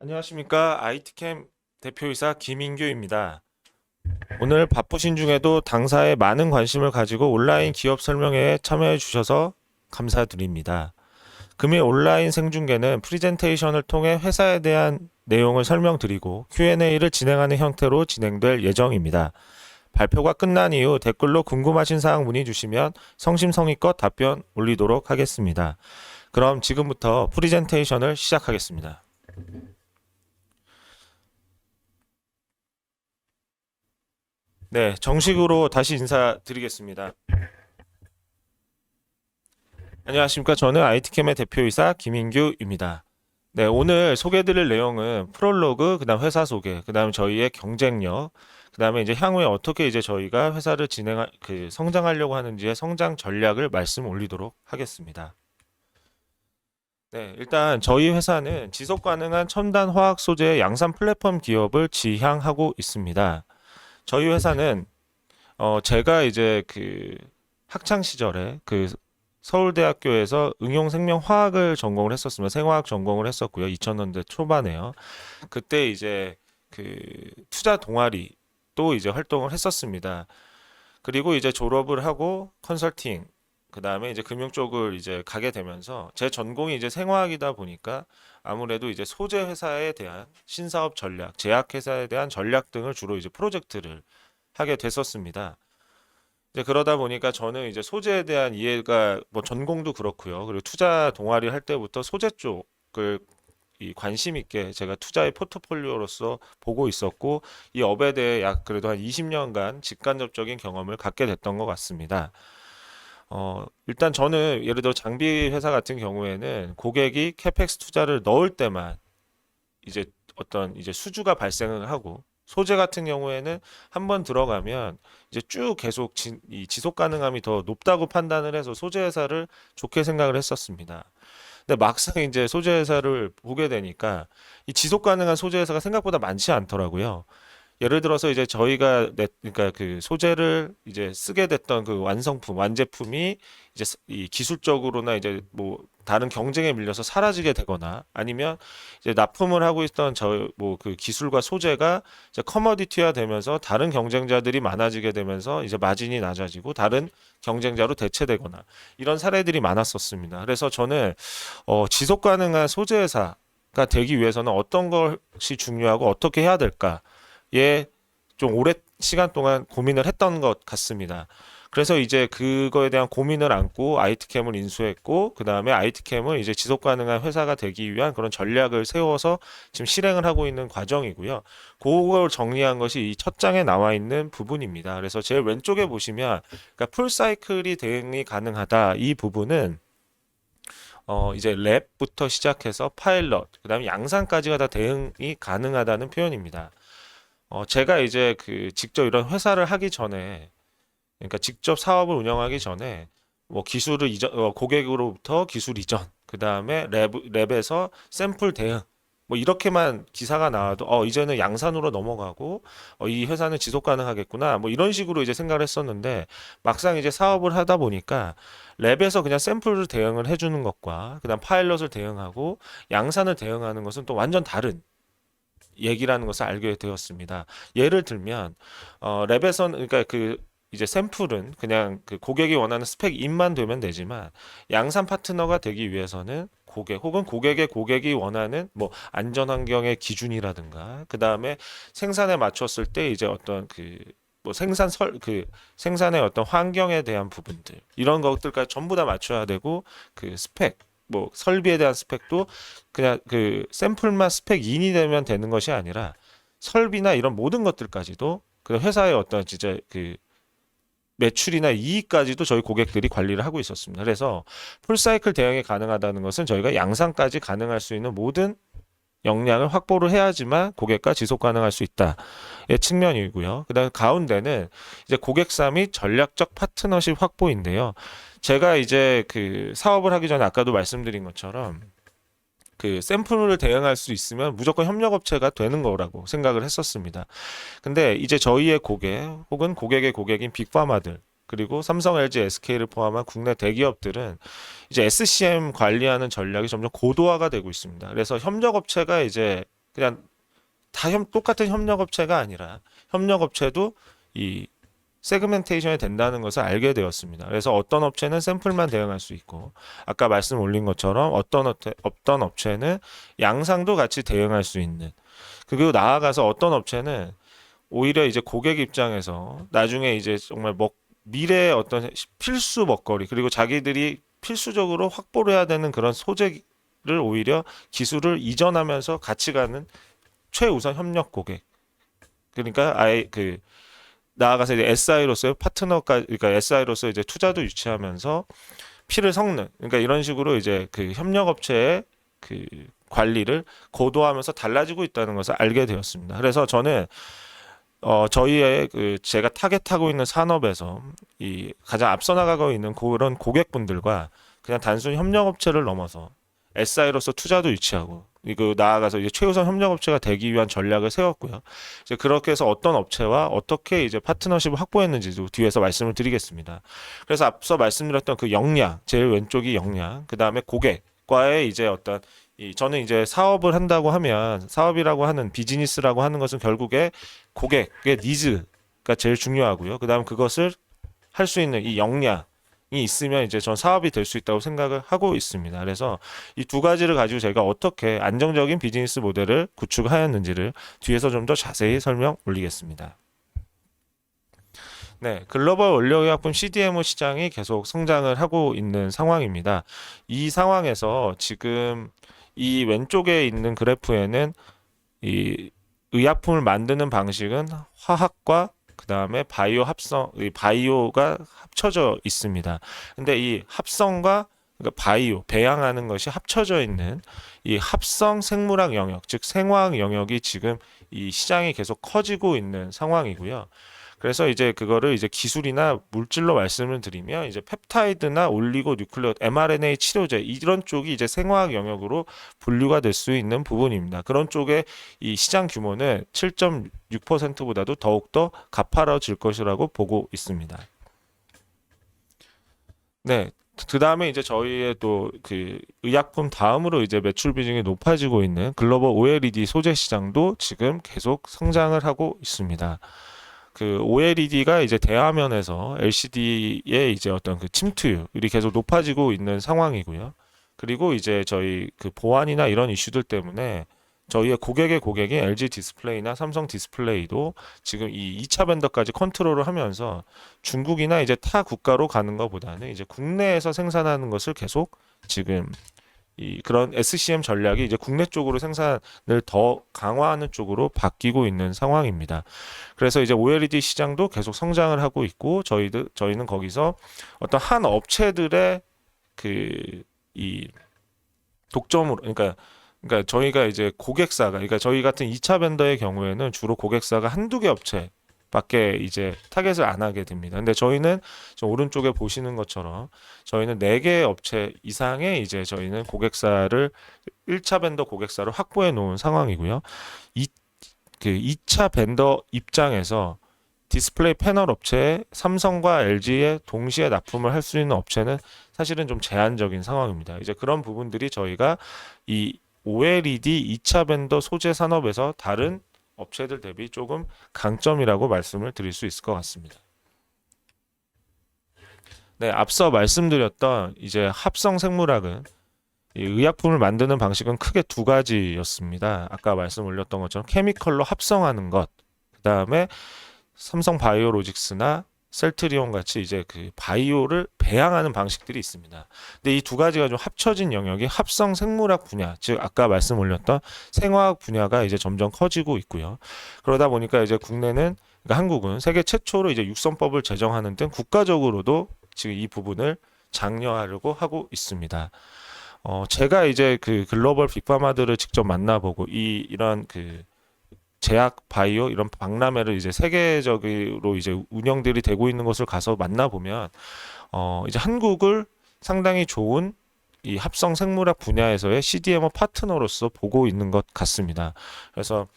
안녕하십니까. IT캠 대표이사 김인규입니다. 오늘 바쁘신 중에도 당사에 많은 관심을 가지고 온라인 기업 설명회에 참여해 주셔서 감사드립니다. 금일 온라인 생중계는 프리젠테이션을 통해 회사에 대한 내용을 설명드리고 Q&A를 진행하는 형태로 진행될 예정입니다. 발표가 끝난 이후 댓글로 궁금하신 사항 문의 주시면 성심성의껏 답변 올리도록 하겠습니다. 그럼 지금부터 프리젠테이션을 시작하겠습니다. 네, 정식으로 다시 인사드리겠습니다. 안녕하십니까. 저는 IT캠의 대표이사 김인규입니다. 네, 오늘 소개해드릴 내용은 프롤로그, 그다음 회사 소개, 그다음 저희의 경쟁력, 그다음에 이제 향후에 어떻게 이제 저희가 회사를 성장하려고 하는지의 성장 전략을 말씀 올리도록 하겠습니다. 네, 일단 저희 회사는 지속 가능한 첨단 화학 소재 양산 플랫폼 기업을 지향하고 있습니다. 저희 회사는 제가 이제 학창 시절에 서울대학교에서 응용생명화학을 전공을 했었으면 생화학 전공을 했었고요. 2000년대 초반에요. 그때 이제 투자 동아리 또 이제 활동을 했었습니다. 그리고 이제 졸업을 하고 컨설팅 그다음에 이제 금융 쪽을 이제 가게 되면서 제 전공이 이제 생화학이다 보니까 아무래도 이제 소재 회사에 대한 신사업 전략, 제약 회사에 대한 전략 등을 주로 이제 프로젝트를 하게 됐었습니다. 이제 그러다 보니까 저는 이제 소재에 대한 이해가 뭐 전공도 그렇고요. 그리고 투자 동아리 할 때부터 소재 쪽을 이 관심 있게 제가 투자의 포트폴리오로서 보고 있었고 이 업에 대해 약 그래도 한 20년간 직간접적인 경험을 갖게 됐던 것 같습니다. 일단 저는 예를 들어 장비 회사 같은 경우에는 고객이 캐펙스 투자를 넣을 때만 이제 어떤 이제 수주가 발생을 하고 소재 같은 경우에는 한번 들어가면 이제 쭉 계속 이 지속 가능함이 더 높다고 판단을 해서 소재 회사를 좋게 생각을 했었습니다. 근데 막상 이제 소재 회사를 보게 되니까 이 지속 가능한 소재 회사가 생각보다 많지 않더라고요. 예를 들어서 이제 저희가 그러니까 그 소재를 이제 쓰게 됐던 그 완성품, 완제품이 이제 이 기술적으로나 이제 뭐 다른 경쟁에 밀려서 사라지게 되거나 아니면 이제 납품을 하고 있던 저 뭐 그 기술과 소재가 이제 커머디티화 되면서 다른 경쟁자들이 많아지게 되면서 이제 마진이 낮아지고 다른 경쟁자로 대체되거나 이런 사례들이 많았었습니다. 그래서 저는 지속 가능한 소재 회사가 되기 위해서는 어떤 것이 중요하고 어떻게 해야 될까? 예, 좀 오랜 시간 동안 고민을 했던 것 같습니다. 그래서 이제 그거에 대한 고민을 안고 IT캠을 인수했고, 그 다음에 IT캠을 이제 지속 가능한 회사가 되기 위한 그런 전략을 세워서 지금 실행을 하고 있는 과정이고요. 그걸 정리한 것이 이 첫 장에 나와 있는 부분입니다. 그래서 제일 왼쪽에 보시면, 그러니까 풀사이클이 대응이 가능하다. 이 부분은 이제 랩부터 시작해서 파일럿, 그 다음에 양산까지가 다 대응이 가능하다는 표현입니다. 제가 이제 직접 이런 회사를 하기 전에, 그러니까 직접 사업을 운영하기 전에, 뭐 기술을 고객으로부터 기술 이전, 그 다음에 랩에서 샘플 대응, 뭐 이렇게만 기사가 나와도, 이제는 양산으로 넘어가고, 이 회사는 지속 가능하겠구나, 뭐 이런 식으로 이제 생각을 했었는데, 막상 이제 사업을 하다 보니까, 랩에서 그냥 샘플을 대응을 해주는 것과, 그 다음 파일럿을 대응하고, 양산을 대응하는 것은 또 완전 다른, 얘기라는 것을 알게 되었습니다. 예를 들면 랩에서는 그러니까 이제 샘플은 그냥 고객이 원하는 스펙 인만 되면 되지만 양산 파트너가 되기 위해서는 고객 혹은 고객이 원하는 뭐 안전 환경의 기준이라든가 그 다음에 생산에 맞췄을 때 이제 어떤 뭐 생산의 어떤 환경에 대한 부분들 이런 것들까지 전부 다 맞춰야 되고 스펙 뭐 설비에 대한 스펙도 그냥 샘플만 스펙인이 되면 되는 것이 아니라 설비나 이런 모든 것들까지도 그 회사의 어떤 진짜 매출이나 이익까지도 저희 고객들이 관리를 하고 있었습니다. 그래서 풀사이클 대응이 가능하다는 것은 저희가 양산까지 가능할 수 있는 모든 역량을 확보를 해야지만 고객과 지속 가능할 수 있다의 측면이고요. 그다음 가운데는 이제 고객사 및 전략적 파트너십 확보인데요. 제가 이제 사업을 하기 전에 아까도 말씀드린 것처럼 샘플을 대응할 수 있으면 무조건 협력업체가 되는 거라고 생각을 했었습니다. 근데 이제 저희의 고객 혹은 고객의 고객인 빅파마들 그리고 삼성, LG, SK를 포함한 국내 대기업들은 이제 SCM 관리하는 전략이 점점 고도화가 되고 있습니다. 그래서 협력업체가 이제 그냥 다 똑같은 협력업체가 아니라 협력업체도 이 세그멘테이션이 된다는 것을 알게 되었습니다. 그래서 어떤 업체는 샘플만 대응할 수 있고, 아까 말씀 올린 것처럼 어떤 업체는 양상도 같이 대응할 수 있는, 그리고 나아가서 어떤 업체는 오히려 이제 고객 입장에서 나중에 이제 정말 미래의 어떤 필수 먹거리, 그리고 자기들이 필수적으로 확보를 해야 되는 그런 소재를 오히려 기술을 이전하면서 같이 가는 최우선 협력 고객. 그러니까 아예 나아가서 이제 SI로서의 파트너까지, 그러니까 SI로서 이제 투자도 유치하면서 피를 섞는, 그러니까 이런 식으로 이제 그 협력업체의 그 관리를 고도화하면서 달라지고 있다는 것을 알게 되었습니다. 그래서 저는 저희의 제가 타겟하고 있는 산업에서 이 가장 앞서 나가고 있는 그런 고객분들과 그냥 단순히 협력업체를 넘어서 SI로서 투자도 유치하고, 나아가서 이제 최우선 협력업체가 되기 위한 전략을 세웠고요. 이제 그렇게 해서 어떤 업체와 어떻게 이제 파트너십을 확보했는지도 뒤에서 말씀을 드리겠습니다. 그래서 앞서 말씀드렸던 그 역량, 제일 왼쪽이 역량, 그 다음에 고객과의 이제 어떤 저는 이제 사업을 한다고 하면, 사업이라고 하는 비즈니스라고 하는 것은 결국에 고객의 니즈가 제일 중요하고요. 그 다음 그것을 할 수 있는 이 역량이 있으면 이제 전 사업이 될 수 있다고 생각을 하고 있습니다. 그래서 이 두 가지를 가지고 제가 어떻게 안정적인 비즈니스 모델을 구축하였는지를 뒤에서 좀 더 자세히 설명 올리겠습니다. 네, 글로벌 원료의약품 CDMO 시장이 계속 성장을 하고 있는 상황입니다. 이 상황에서 지금 이 왼쪽에 있는 그래프에는 이 의약품을 만드는 방식은 화학과 그 다음에 바이오 합성, 이 바이오가 합쳐져 있습니다. 근데 이 합성과 그러니까 바이오, 배양하는 것이 합쳐져 있는 이 합성 생물학 영역, 즉 생화학 영역이 지금 이 시장이 계속 커지고 있는 상황이고요. 그래서 이제 그거를 이제 기술이나 물질로 말씀을 드리면 이제 펩타이드나 올리고 뉴클레오 mRNA 치료제 이런 쪽이 이제 생화학 영역으로 분류가 될 수 있는 부분입니다. 그런 쪽에 이 시장 규모는 7.6%보다도 더욱더 가파라질 것이라고 보고 있습니다. 네. 그 다음에 이제 저희의 또 그 의약품 다음으로 이제 매출 비중이 높아지고 있는 글로벌 OLED 소재 시장도 지금 계속 성장을 하고 있습니다. 그 OLED가 이제 대화면에서 LCD의 이제 어떤 그 침투율이 계속 높아지고 있는 상황이고요. 그리고 이제 저희 그 보안이나 이런 이슈들 때문에 저희의 고객의 고객인 LG 디스플레이나 삼성 디스플레이도 지금 이 2차 벤더까지 컨트롤을 하면서 중국이나 이제 타 국가로 가는 것보다는 이제 국내에서 생산하는 것을 계속 지금 그런 SCM 전략이 이제 국내 쪽으로 생산을 더 강화하는 쪽으로 바뀌고 있는 상황입니다. 그래서 이제 OLED 시장도 계속 성장을 하고 있고 저희는 거기서 어떤 한 업체들의 이 독점으로 그러니까 저희가 이제 고객사가 그러니까 저희 같은 2차 벤더의 경우에는 주로 고객사가 한두 개 업체 밖에 이제 타겟을 안 하게 됩니다. 근데 저희는 저 오른쪽에 보시는 것처럼 저희는 4개 업체 이상의 이제 저희는 고객사를 1차 벤더 고객사를 확보해 놓은 상황이고요. 그 2차 벤더 입장에서 디스플레이 패널 업체에 삼성과 LG에 동시에 납품을 할 수 있는 업체는 사실은 좀 제한적인 상황입니다. 이제 그런 부분들이 저희가 이 OLED 2차 벤더 소재 산업에서 다른 업체들 대비 조금 강점이라고 말씀을 드릴 수 있을 것 같습니다. 네, 앞서 말씀드렸던 이제 합성 생물학은 이 의약품을 만드는 방식은 크게 두 가지였습니다. 아까 말씀 올렸던 것처럼 케미컬로 합성하는 것, 그 다음에 삼성 바이오로직스나 셀트리온 같이 이제 그 바이오를 배양하는 방식들이 있습니다. 근데 이 두 가지가 좀 합쳐진 영역이 합성 생물학 분야, 즉 아까 말씀 올렸던 생화학 분야가 이제 점점 커지고 있고요. 그러다 보니까 이제 국내는 그러니까 한국은 세계 최초로 이제 육성법을 제정하는 등 국가적으로도 지금 이 부분을 장려하려고 하고 있습니다. 제가 이제 그 글로벌 빅파마들을 직접 만나보고 이런 그 제약, 바이오 이런 박람회를 이제 세계적으로 이제 운영들이 되고 있는 곳을 가서 만나보면 이제 한국을 상당히 좋은 이 합성 생물학 분야에서의 CDMO 파트너로서 보고 있는 것 같습니다. 그래서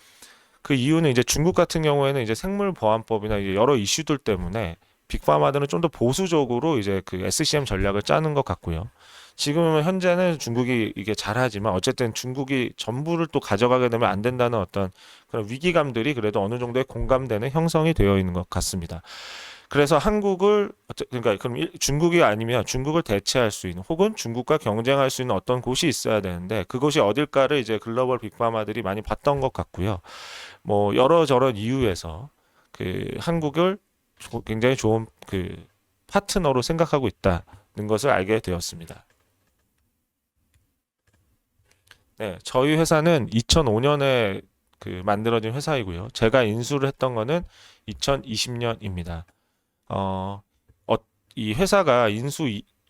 그 이유는 이제 중국 같은 경우에는 이제 생물보안법이나 이제 여러 이슈들 때문에 빅파마들은 좀 더 보수적으로 이제 그 SCM 전략을 짜는 것 같고요. 지금은 현재는 중국이 이게 잘하지만 어쨌든 중국이 전부를 또 가져가게 되면 안 된다는 어떤 그런 위기감들이 그래도 어느 정도의 공감대는 형성이 되어 있는 것 같습니다. 그래서 한국을 그러니까 그럼 중국이 아니면 중국을 대체할 수 있는 혹은 중국과 경쟁할 수 있는 어떤 곳이 있어야 되는데 그곳이 어딜까를 이제 글로벌 빅파마들이 많이 봤던 것 같고요. 뭐 여러저런 이유에서 그 한국을 굉장히 좋은 그 파트너로 생각하고 있다는 것을 알게 되었습니다. 네, 저희 회사는 2005년에 그 만들어진 회사이고요. 제가 인수를 했던 거는 2020년입니다. 어, 어, 이 회사가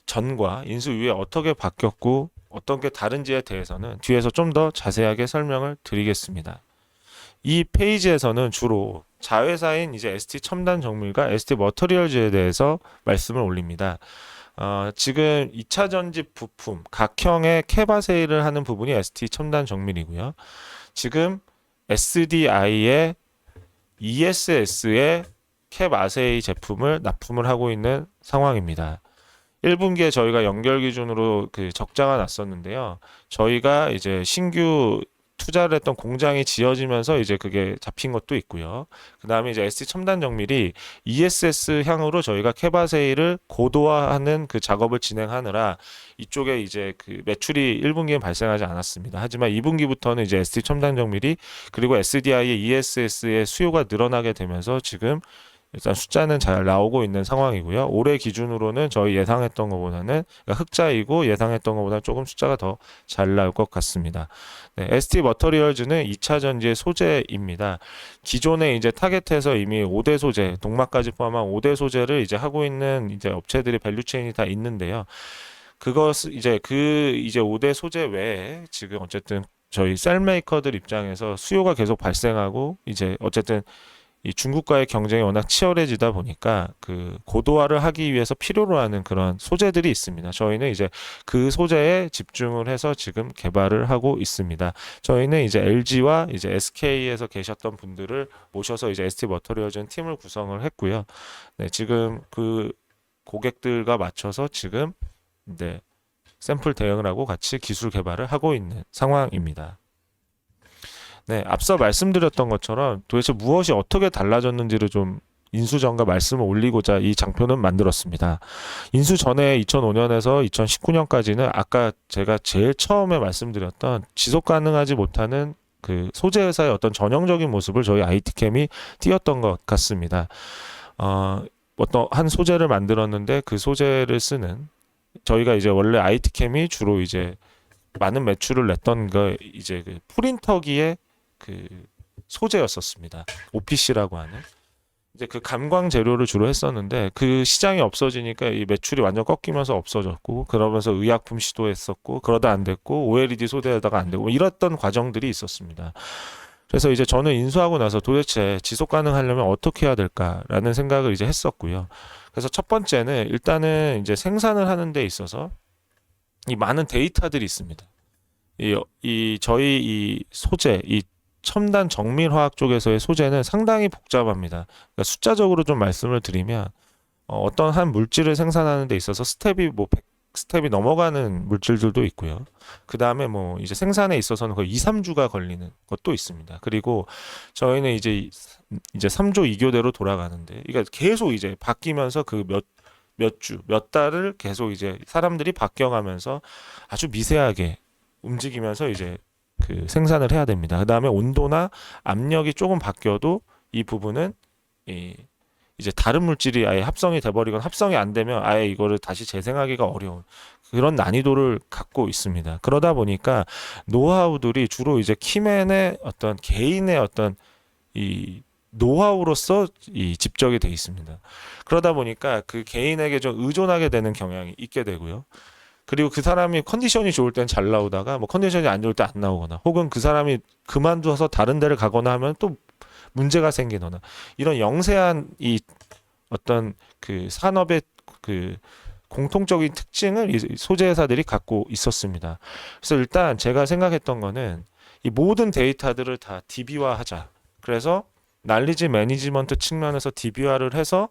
전과 인수 이후에 어떻게 바뀌었고 어떤 게 다른지에 대해서는 뒤에서 좀 더 자세하게 설명을 드리겠습니다. 이 페이지에서는 주로 자회사인 이제 ST 첨단 정밀과 ST 머터리얼즈에 대해서 말씀을 올립니다. 지금 2차 전지 부품 각형의 캐바 세일을 하는 부분이 ST 첨단 정밀이고요. 지금 SDI의 ESS의 캡 아세이 제품을 납품을 하고 있는 상황입니다. 1분기에 저희가 연결 기준으로 그 적자가 났었는데요. 저희가 이제 신규 투자를 했던 공장이 지어지면서 이제 그게 잡힌 것도 있고요. 그 다음에 이제 ST 첨단 정밀이 ESS 향으로 저희가 캐바세이를 고도화하는 그 작업을 진행하느라 이쪽에 이제 그 매출이 1분기에 발생하지 않았습니다. 하지만 2분기부터는 이제 ST 첨단 정밀이 그리고 SDI의 ESS의 수요가 늘어나게 되면서 지금 일단 숫자는 잘 나오고 있는 상황이고요. 올해 기준으로는 저희 예상했던 것보다는 그러니까 흑자이고 예상했던 것보다 조금 숫자가 더 잘 나올 것 같습니다. 네, ST 머터리얼즈는 2차 전지의 소재입니다. 기존에 이제 타겟에서 이미 5대 소재, 동막까지 포함한 5대 소재를 이제 하고 있는 이제 업체들이 밸류체인이 다 있는데요. 그것 이제 5대 소재 외에 지금 어쨌든 저희 셀메이커들 입장에서 수요가 계속 발생하고 이제 어쨌든 이 중국과의 경쟁이 워낙 치열해지다 보니까 그 고도화를 하기 위해서 필요로 하는 그런 소재들이 있습니다. 저희는 이제 그 소재에 집중을 해서 지금 개발을 하고 있습니다. 저희는 이제 LG와 이제 SK에서 계셨던 분들을 모셔서 이제 ST 머터리얼즈 팀을 구성을 했고요. 네, 지금 그 고객들과 맞춰서 지금 네, 샘플 대응을 하고 같이 기술 개발을 하고 있는 상황입니다. 네, 앞서 말씀드렸던 것처럼 도대체 무엇이 어떻게 달라졌는지를 좀 인수 전과 말씀을 올리고자 이 장표는 만들었습니다. 인수 전에 2005년에서 2019년까지는 아까 제가 제일 처음에 말씀드렸던 지속 가능하지 못하는 그 소재 회사의 어떤 전형적인 모습을 저희 IT캠이 띄었던 것 같습니다. 어떤 한 소재를 만들었는데 그 소재를 쓰는 저희가 이제 원래 IT캠이 주로 이제 많은 매출을 냈던 거 이제 그 프린터기의 그 소재였었습니다. OPC라고 하는 이제 그 감광 재료를 주로 했었는데 그 시장이 없어지니까 이 매출이 완전 꺾이면서 없어졌고 그러면서 의약품 시도했었고 그러다 안 됐고 OLED 소재에다가 안 되고 이랬던 과정들이 있었습니다. 그래서 이제 저는 인수하고 나서 도대체 지속 가능하려면 어떻게 해야 될까라는 생각을 이제 했었고요. 그래서 첫 번째는 일단은 이제 생산을 하는 데 있어서 이 많은 데이터들이 있습니다. 저희 이 소재, 이 첨단 정밀화학 쪽에서의 소재는 상당히 복잡합니다. 그러니까 숫자적으로 좀 말씀을 드리면 어떤 한 물질을 생산하는 데 있어서 스텝이 뭐 100스텝이 넘어가는 물질들도 있고요. 그 다음에 뭐 이제 생산에 있어서는 거의 2, 3주가 걸리는 것도 있습니다. 그리고 저희는 이제 3조 2교대로 돌아가는데, 그러니까 계속 이제 바뀌면서 그 몇 주, 몇 달을 계속 이제 사람들이 바뀌어가면서 아주 미세하게 움직이면서 이제 그 생산을 해야 됩니다. 그 다음에 온도나 압력이 조금 바뀌어도 이 부분은 이제 다른 물질이 아예 합성이 돼버리건 합성이 안 되면 아예 이거를 다시 재생하기가 어려운 그런 난이도를 갖고 있습니다. 그러다 보니까 노하우들이 주로 이제 키맨의 어떤 개인의 어떤 이 노하우로서 이 집적이 돼 있습니다. 그러다 보니까 그 개인에게 좀 의존하게 되는 경향이 있게 되고요. 그리고 그 사람이 컨디션이 좋을 땐 잘 나오다가 뭐 컨디션이 안 좋을 때 안 나오거나 혹은 그 사람이 그만둬서 다른 데를 가거나 하면 또 문제가 생기거나 이런 영세한 이 어떤 그 산업의 그 공통적인 특징을 이 소재 회사들이 갖고 있었습니다. 그래서 일단 제가 생각했던 거는 이 모든 데이터들을 다 DB화하자. 그래서 날리지 매니지먼트 측면에서 DB화를 해서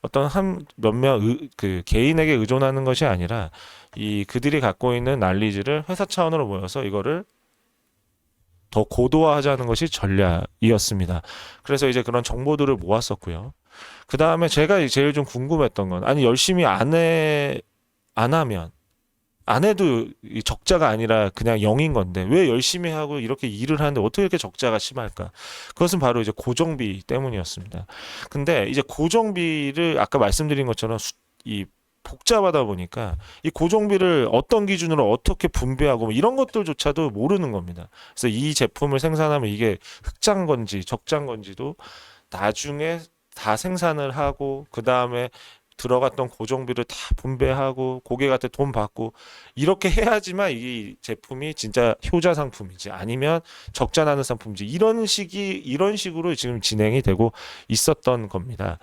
어떤 한 몇몇 그 개인에게 의존하는 것이 아니라 이 그들이 갖고 있는 난리지를 회사 차원으로 모여서 이거를 더 고도화하자는 것이 전략이었습니다. 그래서 이제 그런 정보들을 모았었고요. 그 다음에 제가 제일 좀 궁금했던 건, 아니 열심히 안 하면, 안 해도 이 적자가 아니라 그냥 0인 건데 왜 열심히 하고 이렇게 일을 하는데 어떻게 이렇게 적자가 심할까? 그것은 바로 이제 고정비 때문이었습니다. 근데 이제 고정비를 아까 말씀드린 것처럼 이 복잡하다 보니까 이 고정비를 어떤 기준으로 어떻게 분배하고 뭐 이런 것들조차도 모르는 겁니다. 그래서 이 제품을 생산하면 이게 흑자인 건지 적자인 건지도 나중에 다 생산을 하고 그 다음에 들어갔던 고정비를 다 분배하고 고객한테 돈 받고 이렇게 해야지만 이 제품이 진짜 효자 상품이지 아니면 적자 나는 상품이지 이런 식으로 지금 진행이 되고 있었던 겁니다.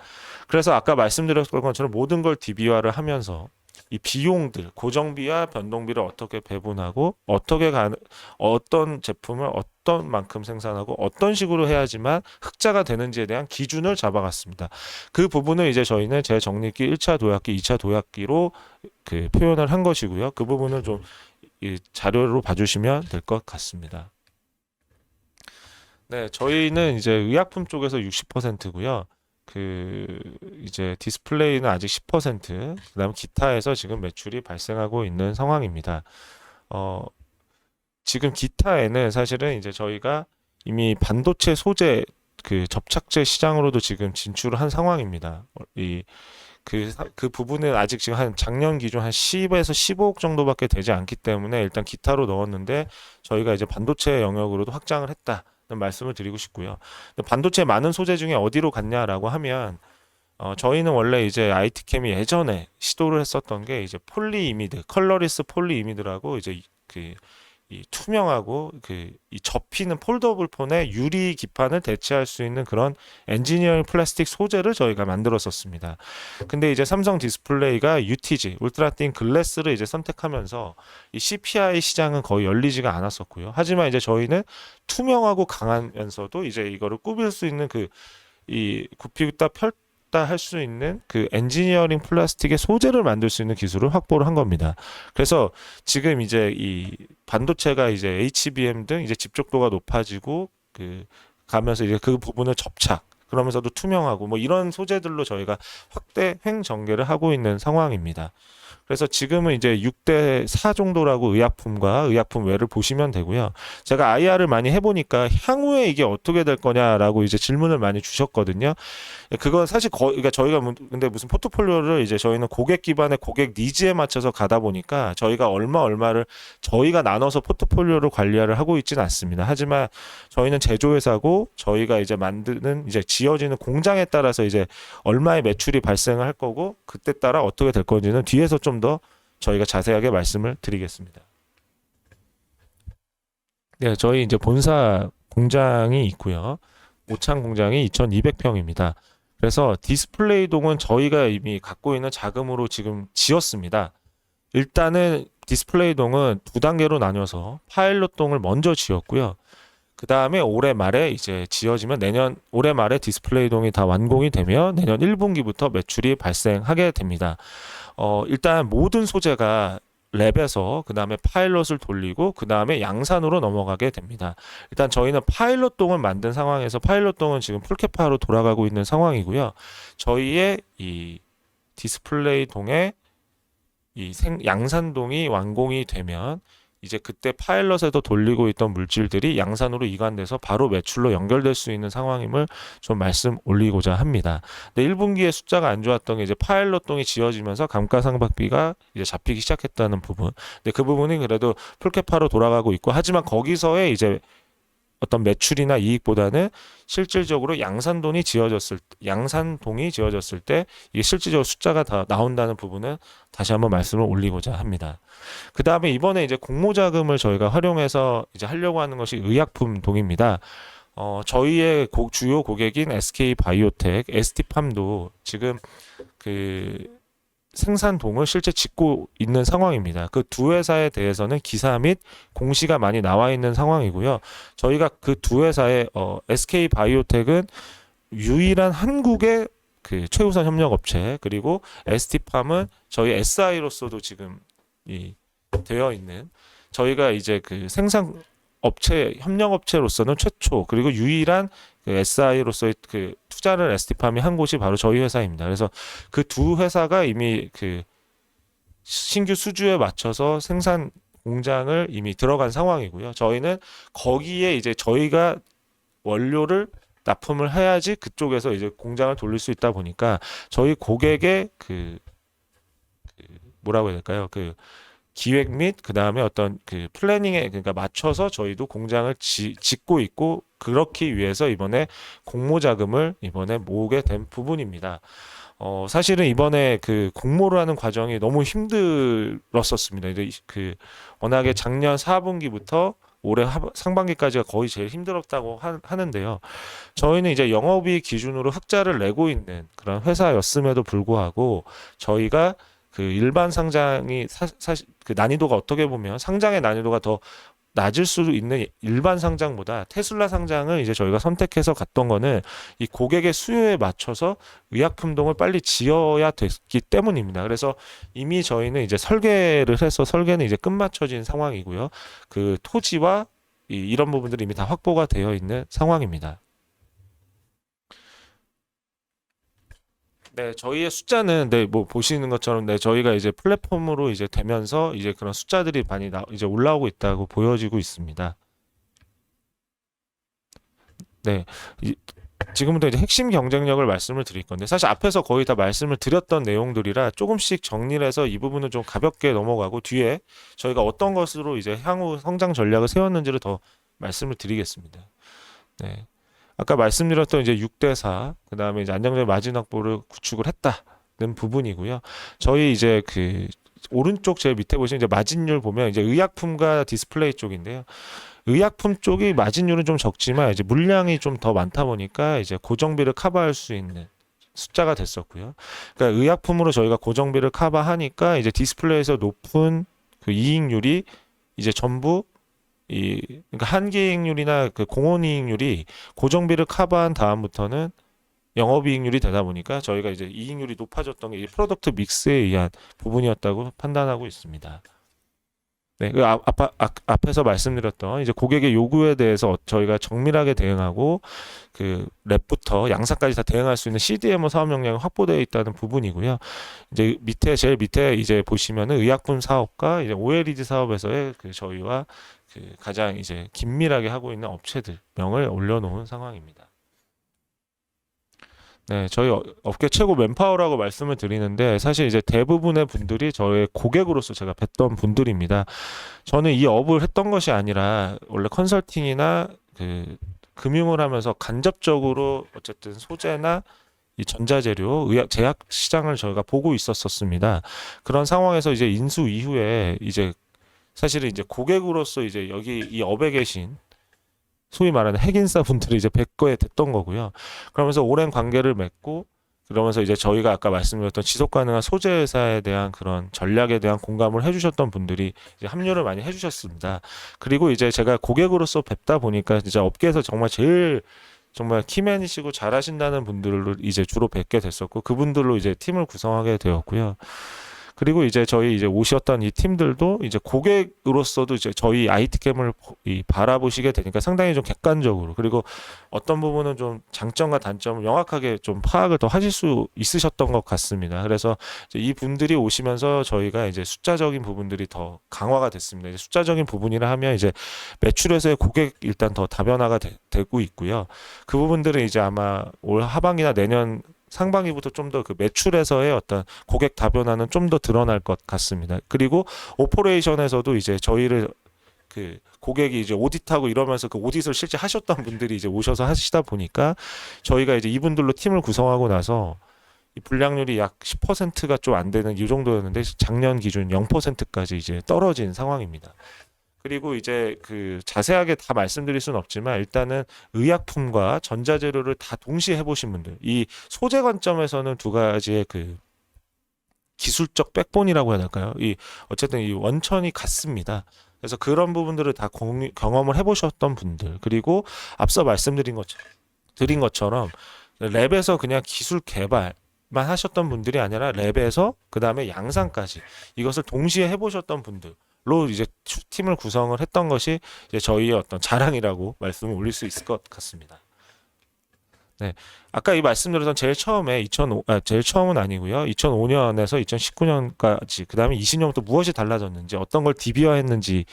그래서 아까 말씀드렸던 것처럼 모든 걸 DB화를 하면서 이 비용들, 고정비와 변동비를 어떻게 배분하고 어떤 제품을 어떤 만큼 생산하고 어떤 식으로 해야지만 흑자가 되는지에 대한 기준을 잡아갔습니다. 그 부분을 이제 저희는 재정립기 1차 도약기, 2차 도약기로 그 표현을 한 것이고요. 그 부분을 좀 이 자료로 봐주시면 될 것 같습니다. 네, 저희는 이제 의약품 쪽에서 60%고요. 그 이제 디스플레이는 아직 10%, 그다음 기타에서 지금 매출이 발생하고 있는 상황입니다. 어, 지금 기타에는 사실은 이제 저희가 이미 반도체 소재 그 접착제 시장으로도 지금 진출을 한 상황입니다. 그 부분은 아직 지금 한 작년 기준 한 10에서 15억 정도밖에 되지 않기 때문에 일단 기타로 넣었는데 저희가 이제 반도체 영역으로도 확장을 했다는 말씀을 드리고 싶고요. 반도체 많은 소재 중에 어디로 갔냐라고 하면 저희는 원래 이제 IT캠이 예전에 시도를 했었던 게 이제 폴리이미드, 컬러리스 폴리이미드라고 이제 이 투명하고 이 접히는 폴더블 폰의 유리 기판을 대체할 수 있는 그런 엔지니어링 플라스틱 소재를 저희가 만들었었습니다. 근데 이제 삼성 디스플레이가 UTG, 울트라 틴 글래스를 이제 선택하면서 이 CPI 시장은 거의 열리지가 않았었고요. 하지만 이제 저희는 투명하고 강하면서도 이제 이거를 꾸밀 수 있는 이 굽히다 펼다 할 수 있는 그 엔지니어링 플라스틱의 소재를 만들 수 있는 기술을 확보를 한 겁니다. 그래서 지금 이제 이 반도체가 이제 HBM 등 이제 집적도가 높아지고 가면서 이제 그 부분을 접착 그러면서도 투명하고 뭐 이런 소재들로 저희가 확대 횡전개를 하고 있는 상황입니다. 그래서 지금은 이제 6대 4 정도라고 의약품과 의약품 외를 보시면 되고요. 제가 IR을 많이 해보니까 향후에 이게 어떻게 될 거냐라고 이제 질문을 많이 주셨거든요. 그건 사실 그러니까 저희가 근데 무슨 포트폴리오를 이제 저희는 고객 기반의 고객 니즈에 맞춰서 가다 보니까 저희가 얼마를 저희가 나눠서 포트폴리오를 관리를 하고 있지는 않습니다. 하지만 저희는 제조회사고 저희가 이제 만드는 이제 지어지는 공장에 따라서 이제 얼마의 매출이 발생을 할 거고 그때 따라 어떻게 될 건지는 뒤에서 좀 더 저희가 자세하게 말씀을 드리겠습니다. 네, 저희 이제 본사 공장이 있고요. 오창 공장이 2,200평입니다. 그래서 디스플레이 동은 저희가 이미 갖고 있는 자금으로 지금 지었습니다. 일단은 디스플레이 동은 두 단계로 나뉘어서 파일럿 동을 먼저 지었고요. 그 다음에 올해 말에 이제 지어지면 올해 말에 디스플레이 동이 다 완공이 되면 내년 1분기부터 매출이 발생하게 됩니다. 일단 모든 소재가 랩에서 그 다음에 파일럿을 돌리고 그 다음에 양산으로 넘어가게 됩니다. 일단 저희는 파일럿 동을 만든 상황에서 파일럿 동은 지금 풀캐파로 돌아가고 있는 상황이고요. 저희의 이 디스플레이 동의 양산동이 완공이 되면 이제 그때 파일럿에도 돌리고 있던 물질들이 양산으로 이관돼서 바로 매출로 연결될 수 있는 상황임을 좀 말씀 올리고자 합니다. 근데 1분기에 숫자가 안 좋았던 게 이제 파일럿 동이 지어지면서 감가상각비가 이제 잡히기 시작했다는 부분. 근데 그 부분이 그래도 풀캐파로 돌아가고 있고 하지만 거기서의 이제 어떤 매출이나 이익보다는 실질적으로 양산동이 지어졌을 때 이게 실질적으로 숫자가 다 나온다는 부분은 다시 한번 말씀을 올리고자 합니다. 그 다음에 이번에 이제 공모자금을 저희가 활용해서 이제 하려고 하는 것이 의약품 동입니다. 저희의 주요 고객인 SK바이오텍, ST팜도 지금 생산동을 실제 짓고 있는 상황입니다. 그 두 회사에 대해서는 기사 및 공시가 많이 나와 있는 상황이고요. 저희가 그 두 회사의 SK바이오텍은 유일한 한국의 그 최우선 협력 업체, 그리고 ST팜은 저희 SI로서도 지금 이 되어 있는, 저희가 이제 그 생산 업체 협력 업체로서는 최초 그리고 유일한 그 SI로서의 그 투자를 ST팜이 한 곳이 바로 저희 회사입니다. 그래서 그 두 회사가 이미 그 신규 수주에 맞춰서 생산 공장을 이미 들어간 상황이고요. 저희는 거기에 이제 저희가 원료를 납품을 해야지 그쪽에서 이제 공장을 돌릴 수 있다 보니까 저희 고객의 뭐라고 해야 될까요? 그 기획 및 그 다음에 어떤 그 플래닝에 그러니까 맞춰서 저희도 공장을 짓고 있고, 그렇기 위해서 이번에 공모 자금을 이번에 모으게 된 부분입니다. 사실은 이번에 그 공모를 하는 과정이 너무 힘들었었습니다. 그 워낙에 작년 4분기부터 올해 상반기까지가 거의 제일 힘들었다고 하는데요. 저희는 이제 영업이익 기준으로 흑자를 내고 있는 그런 회사였음에도 불구하고 저희가 그 일반 상장이 사실 그 난이도가 어떻게 보면 상장의 난이도가 더 낮을 수도 있는 일반 상장보다 테슬라 상장을 이제 저희가 선택해서 갔던 거는 이 고객의 수요에 맞춰서 의약품동을 빨리 지어야 됐기 때문입니다. 그래서 이미 저희는 이제 설계를 해서 설계는 이제 끝마쳐진 상황이고요. 그 토지와 이런 부분들이 이미 다 확보가 되어 있는 상황입니다. 네, 저희의 숫자는 네, 뭐 보시는 것처럼 네, 저희가 이제 플랫폼으로 이제 되면서 이제 그런 숫자들이 많이 이제 올라오고 있다고 보여지고 있습니다. 네, 이- 지금부터 이제 핵심 경쟁력을 말씀을 드릴 건데 사실 앞에서 거의 다 말씀을 드렸던 내용들이라 조금씩 정리를 해서 이 부분은 좀 가볍게 넘어가고 뒤에 저희가 어떤 것으로 이제 향후 성장 전략을 세웠는지를 더 말씀을 드리겠습니다. 네. 아까 말씀드렸던 이제 6대4, 그다음에 이제 안정적인 마진 확보를 구축을 했다는 부분이고요. 저희 이제 그 오른쪽 제일 밑에 보시면 이제 마진율 보면 이제 의약품과 디스플레이 쪽인데요. 의약품 쪽이 마진율은 좀 적지만 이제 물량이 좀 더 많다 보니까 이제 고정비를 커버할 수 있는 숫자가 됐었고요. 그러니까 의약품으로 저희가 고정비를 커버하니까 이제 디스플레이에서 높은 그 이익률이 이제 전부 그러니까 한계이익률이나 그 공원이익률이 고정비를 커버한 다음부터는 영업이익률이 되다 보니까 저희가 이제 이익률이 높아졌던 게 이 프로덕트 믹스에 의한 부분이었다고 판단하고 있습니다. 네, 앞에서 말씀드렸던 이제 고객의 요구에 대해서 저희가 정밀하게 대응하고 그 랩부터 양사까지 다 대응할 수 있는 CDMO 사업 역량이 확보되어 있다는 부분이고요. 이제 제일 밑에 이제 보시면은 의약품 사업과 이제 OLED 사업에서의 그 저희와 그 가장 이제 긴밀하게 하고 있는 업체들 명을 올려놓은 상황입니다. 네, 저희 업계 최고 맨파워라고 말씀을 드리는데 사실 이제 대부분의 분들이 저의 고객으로서 제가 뵀던 분들입니다. 저는 이 업을 했던 것이 아니라 원래 컨설팅이나 그 금융을 하면서 간접적으로 어쨌든 소재나 이 전자재료, 제약 시장을 저희가 보고 있었습니다. 그런 상황에서 이제 인수 이후에 이제 사실은 이제 고객으로서 이제 여기 이 업에 계신 소위 말하는 핵인싸 분들이 이제 뵙게 됐던 거고요. 그러면서 오랜 관계를 맺고 그러면서 이제 저희가 아까 말씀드렸던 지속 가능한 소재 회사에 대한 그런 전략에 대한 공감을 해주셨던 분들이 이제 합류를 많이 해주셨습니다. 그리고 이제 제가 고객으로서 뵙다 보니까 진짜 업계에서 정말 제일 정말 키맨이시고 잘하신다는 분들을 이제 주로 뵙게 됐었고 그분들로 이제 팀을 구성하게 되었고요. 그리고 이제 저희 이제 오셨던 이 팀들도 이제 고객으로서도 이제 저희 IT캠을 바라보시게 되니까 상당히 좀 객관적으로 그리고 어떤 부분은 좀 장점과 단점을 명확하게 좀 파악을 더 하실 수 있으셨던 것 같습니다. 그래서 이제 이 분들이 오시면서 저희가 이제 숫자적인 부분들이 더 강화가 됐습니다. 이제 숫자적인 부분이라 하면 이제 매출에서의 고객 일단 더 다변화가 되고 있고요. 그 부분들은 이제 아마 올 하반기나 내년 상반기부터 좀 더 그 매출에서의 어떤 고객 다변화는 좀 더 드러날 것 같습니다. 그리고 오퍼레이션에서도 이제 저희를 그 고객이 이제 오디트하고 이러면서 그 오디트를 실제 하셨던 분들이 이제 오셔서 하시다 보니까 저희가 이제 이분들로 팀을 구성하고 나서 이 불량률이 약 10%가 좀 안 되는 이 정도였는데 작년 기준 0%까지 이제 떨어진 상황입니다. 그리고 이제 그 자세하게 다 말씀드릴 수는 없지만 일단은 의약품과 전자재료를 다 동시에 해보신 분들, 이 소재 관점에서는 두 가지의 그 기술적 백본이라고 해야 될까요? 이 어쨌든 이 원천이 같습니다. 그래서 그런 부분들을 다 경험을 해보셨던 분들, 그리고 앞서 말씀드린 것처럼 랩에서 그냥 기술 개발만 하셨던 분들이 아니라 랩에서 그 다음에 양산까지 이것을 동시에 해보셨던 분들로 이제 팀을 구성을 했던 것이 이제 저희의 어떤 자랑이라고 말씀을 올릴 수 있을 것 같습니다. 네. 아까 이 말씀드렸던 제일 처음에 제일 처음은 아니고요. 2005년에서 2019년까지 그다음에 20년부터 무엇이 달라졌는지 어떤 걸 DB화했는지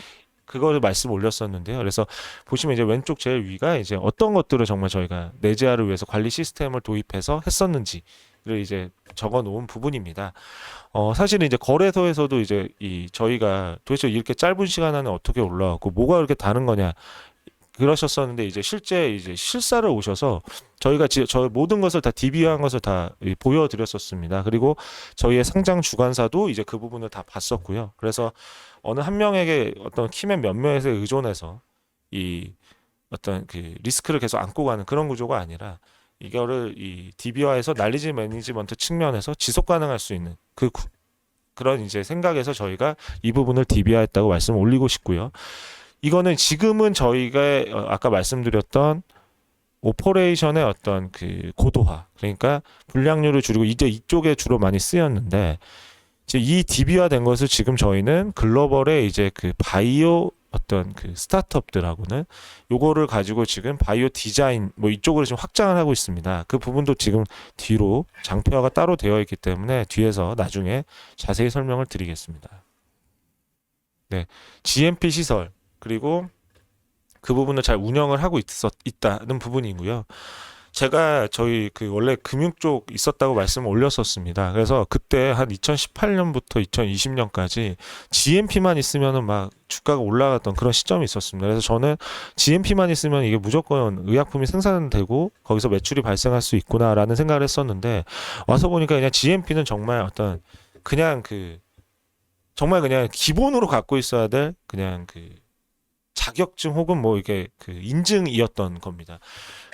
그거를 말씀 올렸었는데요. 그래서 보시면 이제 왼쪽 제일 위가 이제 어떤 것들을 정말 저희가 내재화를 위해서 관리 시스템을 도입해서 했었는지를 이제 적어 놓은 부분입니다. 사실은 이제 거래소에서도 이제 이 저희가 도대체 이렇게 짧은 시간 안에 어떻게 올라왔고 뭐가 그렇게 다른 거냐 그러셨었는데 이제 실제 이제 실사를 오셔서 저희가 저 모든 것을 다 DB화한 것을 다 보여드렸었습니다. 그리고 저희의 상장 주관사도 이제 그 부분을 다 봤었고요. 그래서 어느 한 명에게 어떤 키맨 몇 명에서 의존해서 이 어떤 그 리스크를 계속 안고 가는 그런 구조가 아니라 이거를 이 DB화에서 날리지 매니지먼트 측면에서 지속 가능할 수 있는 그런 이제 생각에서 저희가 이 부분을 DB화했다고 말씀 올리고 싶고요. 이거는 지금은 저희가 아까 말씀드렸던 오퍼레이션의 어떤 그 고도화, 그러니까 불량률을 줄이고 이제 이쪽에 주로 많이 쓰였는데 이제 이 DB화된 것을 지금 저희는 글로벌의 이제 그 바이오 어떤 그 스타트업들하고는 요거를 가지고 지금 바이오 디자인 뭐 이쪽으로 지금 확장을 하고 있습니다. 그 부분도 지금 뒤로 장표화가 따로 되어 있기 때문에 뒤에서 나중에 자세히 설명을 드리겠습니다. 네, GMP 시설 그리고 그 부분을 잘 운영을 하고 있다는 부분이고요. 제가 저희 그 원래 금융 쪽 있었다고 말씀을 올렸었습니다. 그래서 그때 한 2018년부터 2020년까지 GMP만 있으면은 막 주가가 올라갔던 그런 시점이 있었습니다. 그래서 저는 GMP만 있으면 이게 무조건 의약품이 생산되고 거기서 매출이 발생할 수 있구나라는 생각을 했었는데 와서 보니까 그냥 GMP는 정말 어떤 그냥 그 정말 그냥 기본으로 갖고 있어야 될 그냥 그 자격증 혹은 뭐 이게 그 인증이었던 겁니다.